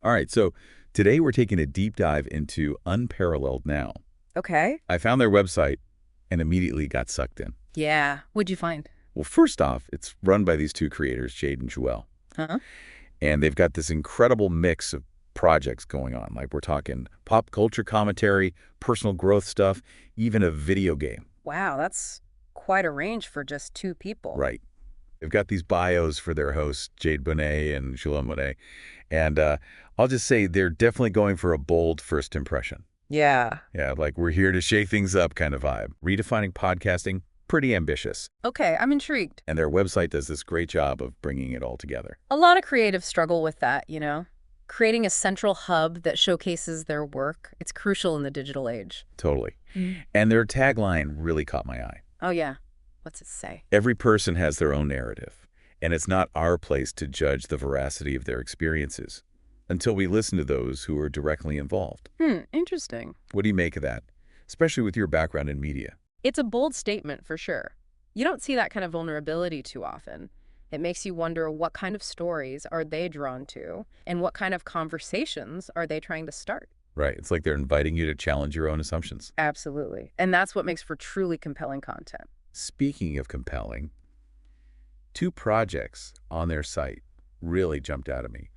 All right, so today we're taking a deep dive into Unparalleled Now. Okay. I found their website and immediately got sucked in. Yeah. What'd you find? Well, first off, it's run by these two creators, Jade and Joelle, Huh? and they've got this incredible mix of projects going on. Like we're talking pop culture commentary, personal growth stuff, even a video game. Wow, that's quite a range for just two people. Right. They've got these bios for their hosts, Jade Bonet and Joelle Monet, and I'll just say they're definitely going for a bold first impression. Yeah. Yeah, like we're here to shake things up kind of vibe. Redefining podcasting, pretty ambitious. Okay, I'm intrigued. And their website does this great job of bringing it all together. A lot of creatives struggle with that. Creating a central hub that showcases their work. It's crucial in the digital age. Totally. Mm. And their tagline really caught my eye. Oh, yeah. What's it say? Every person has their own narrative, and it's not our place to judge the veracity of their experiences until we listen to those who are directly involved. Interesting. What do you make of that, especially with your background in media? It's a bold statement for sure. You don't see that kind of vulnerability too often. It makes you wonder what kind of stories are they drawn to and what kind of conversations are they trying to start. Right. It's like they're inviting you to challenge your own assumptions. Absolutely. And that's what makes for truly compelling content. Speaking of compelling, two projects on their site really jumped out at me.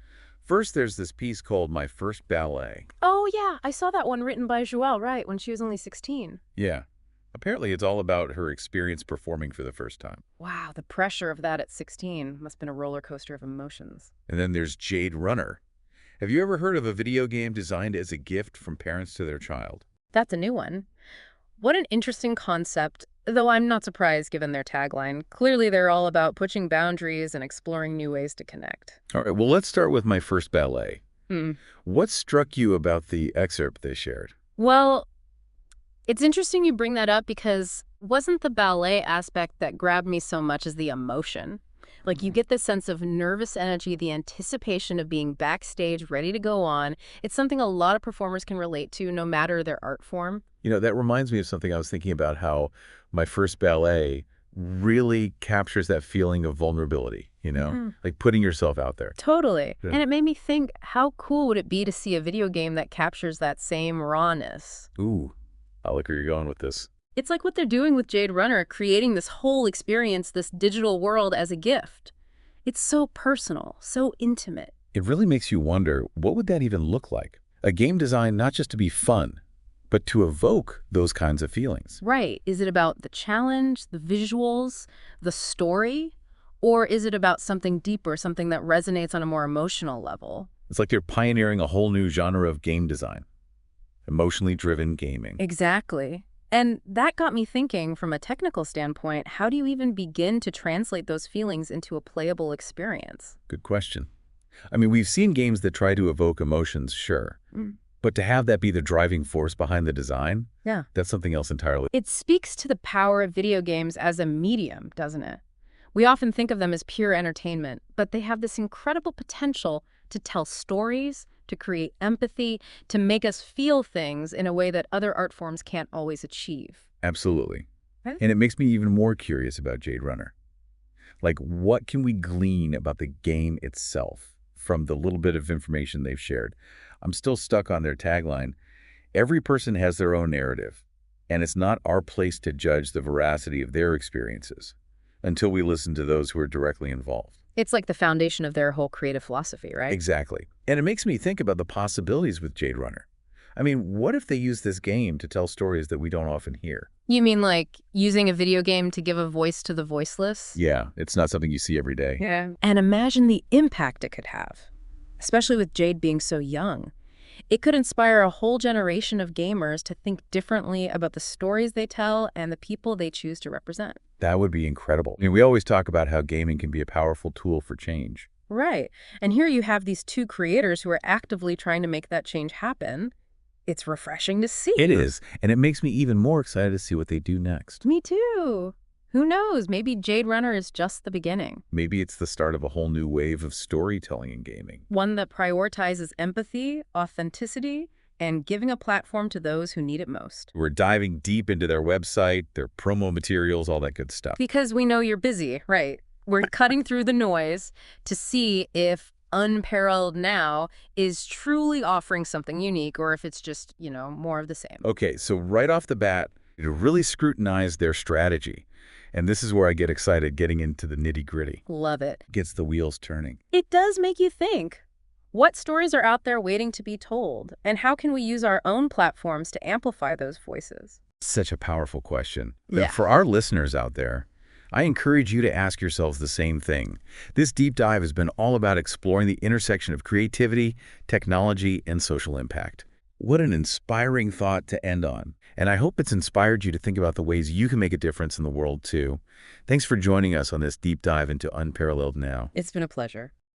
First, there's this piece called My First Ballet. Oh, yeah. I saw that one written by Joelle, right, when she was only 16. Yeah. Apparently, it's all about her experience performing for the first time. Wow, the pressure of that at 16 must have been a roller coaster of emotions. And then there's Jade Runner. Have you ever heard of a video game designed as a gift from parents to their child? That's a new one. What an interesting concept, though I'm not surprised given their tagline. Clearly, they're all about pushing boundaries and exploring new ways to connect. All right, well, let's start with My First Ballet. Hmm. What struck you about the excerpt they shared? Well, it's interesting you bring that up because wasn't the ballet aspect that grabbed me so much as the emotion? Like you get this sense of nervous energy, the anticipation of being backstage, ready to go on. It's something a lot of performers can relate to no matter their art form. You know, that reminds me of something I was thinking about, how My First Ballet really captures that feeling of vulnerability, like putting yourself out there. Totally. Yeah. And it made me think, how cool would it be to see a video game that captures that same rawness? Ooh, I like where you're going with this. It's like what they're doing with Jade Runner, creating this whole experience, this digital world as a gift. It's so personal, so intimate. It really makes you wonder, what would that even look like? A game designed not just to be fun, but to evoke those kinds of feelings. Right. Is it about the challenge, the visuals, the story? Or is it about something deeper, something that resonates on a more emotional level? It's like they're pioneering a whole new genre of game design, emotionally driven gaming. Exactly. And that got me thinking from a technical standpoint, how do you even begin to translate those feelings into a playable experience? Good question. I mean, we've seen games that try to evoke emotions, sure. Mm. But to have that be the driving force behind the design, Yeah. that's something else entirely. It speaks to the power of video games as a medium, doesn't it? We often think of them as pure entertainment, but they have this incredible potential to tell stories, to create empathy, to make us feel things in a way that other art forms can't always achieve. Absolutely. Right? And it makes me even more curious about Jade Runner. Like, what can we glean about the game itself from the little bit of information they've shared? I'm still stuck on their tagline. Every person has their own narrative, and it's not our place to judge the veracity of their experiences until we listen to those who are directly involved. It's like the foundation of their whole creative philosophy, right? Exactly. And it makes me think about the possibilities with Jade Runner. I mean, what if they use this game to tell stories that we don't often hear? You mean like using a video game to give a voice to the voiceless? Yeah, it's not something you see every day. Yeah. And imagine the impact it could have, especially with Jade being so young. It could inspire a whole generation of gamers to think differently about the stories they tell and the people they choose to represent. That would be incredible. I mean, we always talk about how gaming can be a powerful tool for change. Right. And here you have these two creators who are actively trying to make that change happen. It's refreshing to see. It is, and it makes me even more excited to see what they do next. Me too. Who knows? Maybe Jade Runner is just the beginning. Maybe it's the start of a whole new wave of storytelling in gaming. One that prioritizes empathy, authenticity, and giving a platform to those who need it most. We're diving deep into their website, their promo materials, all that good stuff. Because we know you're busy, right? We're cutting through the noise to see if Unparalleled Now is truly offering something unique or if it's just, more of the same. Okay, so right off the bat, to really scrutinize their strategy. And this is where I get excited getting into the nitty-gritty. Love it. Gets the wheels turning. It does make you think. What stories are out there waiting to be told? And how can we use our own platforms to amplify those voices? Such a powerful question. Yeah. For our listeners out there, I encourage you to ask yourselves the same thing. This deep dive has been all about exploring the intersection of creativity, technology, and social impact. What an inspiring thought to end on. And I hope it's inspired you to think about the ways you can make a difference in the world, too. Thanks for joining us on this deep dive into Unparalleled Now. It's been a pleasure.